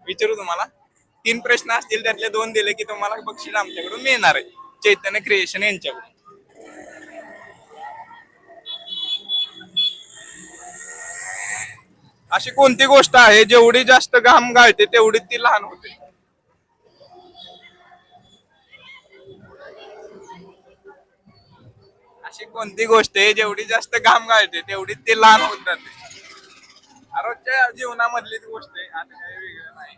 विचारू तुम्हाला. 3 प्रश्न असतील, त्यातले 2 दिले की तुम्हाला बक्षीस आमच्याकडून मिळणार आहे, चैतन्य क्रिएशन यांच्याकडून. अशी कोणती गोष्ट आहे जेवढी जास्त घाम गाळते तेवढी ती लहान होते? अशी कोणती गोष्ट आहे जेवढी जास्त घाम गाळते तेवढी ती लहान होत जाते? रोजच्या जीवनामधली ती गोष्ट आहे, आता काही वेगळं नाही.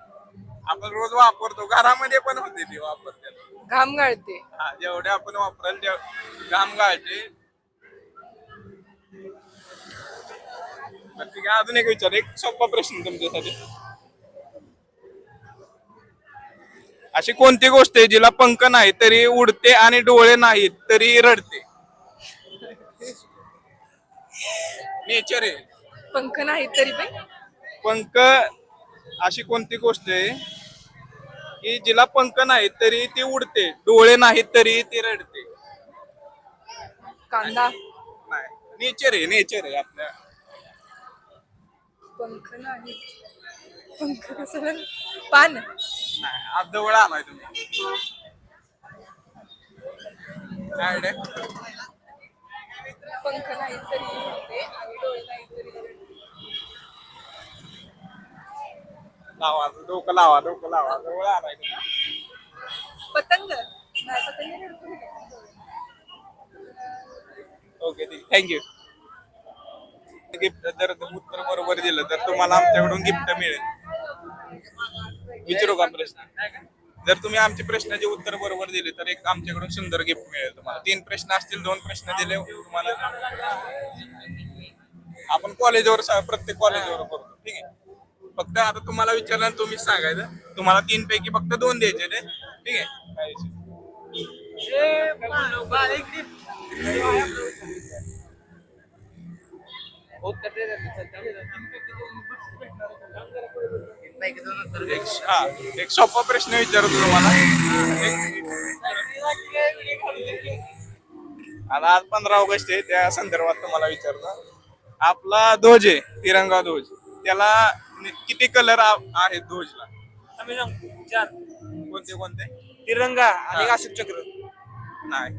आपण रोज वापरतो, घरामध्ये पण होते ती वापरते. घाम गाळते. हा, जेवढे आपण वापराल घाम गाळते. बरं, ठीक आहे, अजून एक विचार, एक सोपा प्रश्न तुमच्यासाठी. अशी कोणती गोष्ट आहे जिला पंख नाही तरी उडते आणि डोळे नाहीत तरी रडते? नेचर आहे. पंख नाही तरी पण पंख. अशी कोणती गोष्ट आहे की जिला पंख नाही तरी ती उडते, डोळे नाहीत तरी ती रडते? कांदा. नाही, नेचर आहे, नेचर आहे आपल्या. पंख नाही. पंख कसं पान. नाही, आज जवळ आलाय तुम्ही. काय रे? पंख नाही तरी उडते आणि डोळे नाही तरी रडते. लावा डोकं, लावा डोकं, लावा, जवळ आलाय तुम्ही. पतंग नाही. पतंग रडतो नाही. ओके, ठीक, थँक्यू. गिफ्ट जर उत्तर बरोबर दिलं तर तुम्हाला आमच्याकडून गिफ्ट मिळेल. विचारू का प्रश्न? जर तुम्ही आमच्या प्रश्नाचे उत्तर बरोबर दिले तर एक आमच्याकडून सुंदर गिफ्ट मिळेल तुम्हाला. 3 प्रश्न असतील, 2 प्रश्न दिले तुम्हाला. आपण कॉलेजवर, प्रत्येक कॉलेजवर करतो, ठीक आहे. फक्त आता तुम्हाला विचारलं तुम्हीच सांगायचं. तुम्हाला 3 पैकी फक्त 2 द्यायचे ते, ठीक आहे. काय विषय? एक सोपा प्रश्न विचारतो तुम्हाला. आता आज 15 ऑगस्ट आहे, त्या संदर्भात तुम्हाला विचारतो. आपला ध्वज आहे, तिरंगा ध्वज, त्याला किती कलर आहेत ध्वजला? आम्ही सांगतो 4. कोणते कोणते? तिरंगा आणि अशोक चक्र. नाही.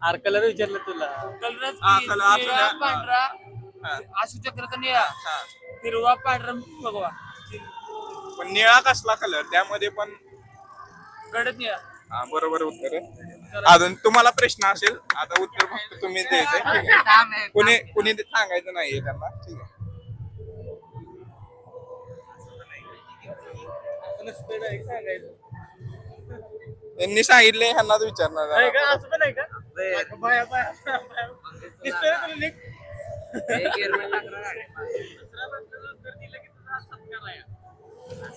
आर कलर विचारलं तुला. कलर पांढरा, अशोक चक्राचा निळा, हिरवा, पांढरा, भगवा. पण निळा कसला कलर? त्यामध्ये पण गडद निळा. हा, बरोबर उत्तर आहे. अजून तुम्हाला प्रश्न असेल, आता उत्तर फक्त तुम्ही द्यायचंय, ठीक आहे. कुणी सांगायचं नाहीये त्यांना, ठीक आहे. त्यांनी सांगितले, ह्यांनाच विचारणार आहे. असं पण आहे का?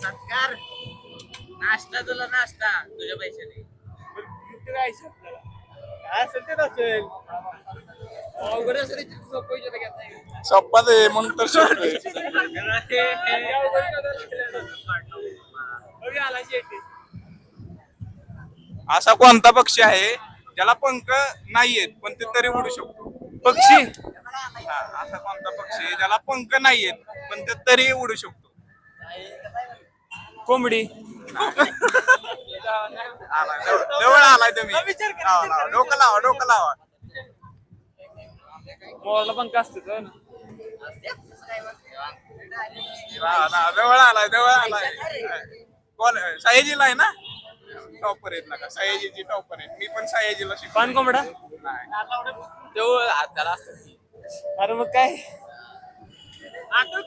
सत्कार नाश्ता, तुला नाश्ता तुझ्या पैशाने. अवघड असेल सोपं विचार घेत. सोप्पाच आहे म्हणून तर सोपं असा कोणता पक्षी आहे ज्याला पंख नाहीयेत पण ते तरी उडू शकतो? पक्षी. असा कोणता पक्षी आहे ज्याला पंख नाहीयेत पण ते तरी उडू शकतो? कोंबडी. जवळ आलाय तुम्ही. डोकं लावा, डोकं लावा. मोरला पंख असते तर ना. जवळ आलाय, जवळ आलाय. सयाजीला आहे ना? टॉपर आहेत ना? सयाजीची टॉपर आहे. मी पण सयाजीला शिकतो. पान कोंबडा. त्याला अरे मग काय?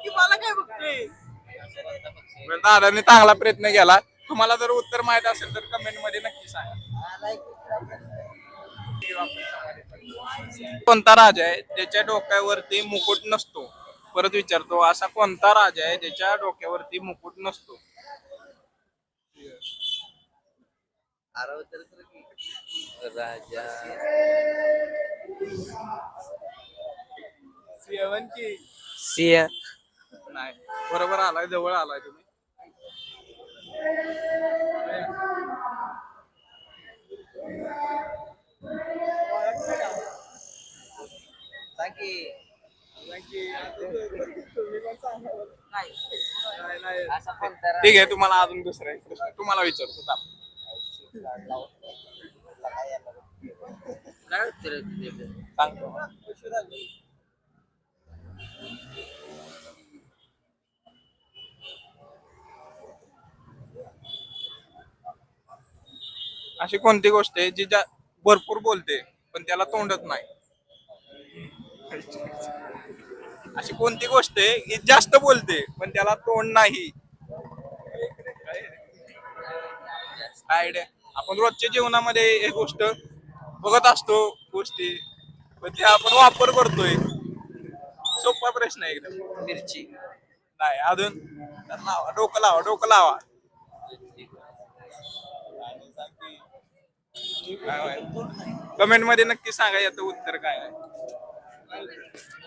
की मला काय बघतोय? दादाने चांगला प्रयत्न केला. तुम्हाला जर उत्तर माहित असेल तर कमेंट मध्ये नक्की सांगा. कोणता राजा आहे ज्याच्या डोक्यावरती मुकुट नसतो? परत विचारतो, असा कोणता राजा आहे ज्याच्या डोक्यावरती मुकुट नसतो? राजा सिंह. नाही, बरोबर आलाय, जवळ आलाय तुम्ही. नाही असा कोणता ठीक आहे तुम्हाला अजून दुसरा एक प्रश्न तुम्हाला विचारतो थांब. काय उत्तर आहे तुझ्याकडे? सांगतो अशी कोणती गोष्ट आहे जी भरपूर बोलते पण त्याला तोंडच नाही. अशी कोणती गोष्ट आहे की जास्त बोलते पण त्याला तोंड नाही. आयडिया आपण रोजच्या जीवनामध्ये एक गोष्ट बघत असतो गोष्टी पण ते आपण वापर करतोय. सोपा प्रश्न आहे एकदम. मिरची. नाही अजून तर लावा डोकं लावा डोकं लावा. कमेंट मध्ये नक्की सांगा याचं उत्तर काय आहे.